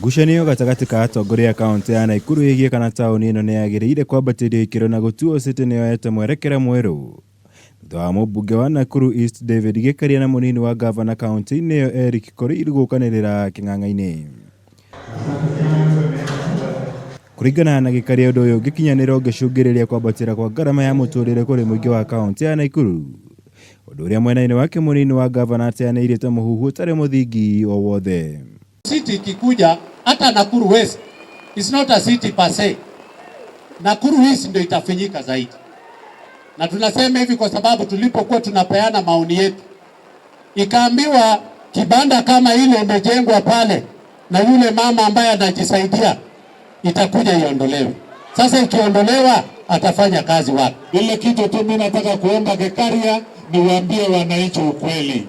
Ngucanio gatagati ka atongoria kaunti ya Nakuru igie kana tauni ino niyagiriire kwambatĩria ikĩro na gũtuo City nĩyoete mwerekera mwerũ. Thutha wa mũmbunge wa Nakuru East David Gĩkaria na mũnini wa gavana kaunti-inĩ ĩyo Eric Korir gũkanĩrĩra kĩng'ang'a-inĩ. Kũringana na Gĩkaria, ũndũ ũyũ ũngĩkinyanĩra ũngĩcũngĩrĩria kwambatĩra kwa ngarama ya mũtũrĩre kũrĩ mũingĩ wa kaunti ya Nakuru. Ũndũ ũrĩa mwena-inĩ wake mũnini wa gavana ateanĩire ta mũhuhu ũtarĩ mũthingi o wothe. City ikikuja hata Nakuru West is not a city per se. Nakuru East ndio itafinyika zaidi. Na tunasema hivi kwa sababu tulipokuwa tunapeana maoni yetu, ikaambiwa kibanda kama ile imejengwa pale na yule mama ambaye anajisaidia itakuja iondolewe. Sasa ikiondolewa atafanya kazi wapi? Ile kitu tu mimi nataka kuomba Gĩkaria niwaambie wananchi ukweli.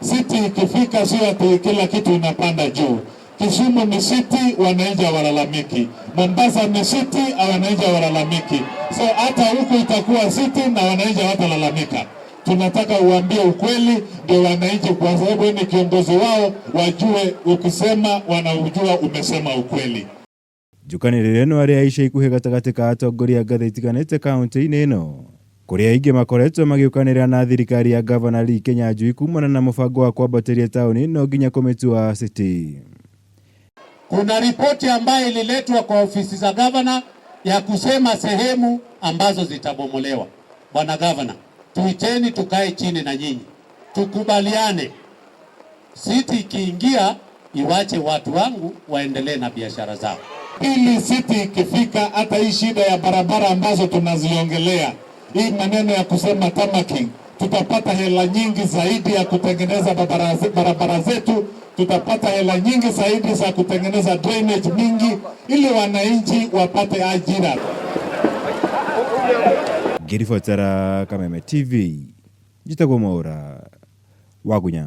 City ikifika sio ati kila kitu inapanda juu. Kisumu ni city, wananchi walalamiki. Mombasa ni city, wananchi walalamiki. So hata huko itakuwa city na wananchi watalalamika. Tunataka uambie ukweli ndio wananchi, kwa sababu ni kiongozi wao, wajue ukisema wanaujua umesema ukweli. Njukanĩrĩro ĩno arĩa ica ikuhĩ gatagatĩ ka atongoria ngathĩ itiganĩte kaunti-inĩ ĩno, kũrĩa aingĩ makoretwo magĩũkanĩrĩra na thirikari ya gavana Lee Kinyanjui kumana na mũbango wa kwambatĩria taũni ĩno nginya kũmĩtua City. Kuna ripoti ambayo ililetwa kwa ofisi za gavana ya kusema sehemu ambazo zitabomolewa. Bwana gavana, tuiteni tukae chini na nyinyi, tukubaliane. City ikiingia iwache watu wangu waendelee na biashara zao. Ili City ikifika, hata hii shida ya barabara ambazo tunaziongelea, hii maneno ya kusema tamaking, tutapata hela nyingi zaidi ya kutengeneza barabara zetu, tutapata hela nyingi zaidi za kutengeneza drainage mingi ili wananchi wapate ajira. Ngĩribotera Kameme TV, njĩtagwo Mwaura Wagunya.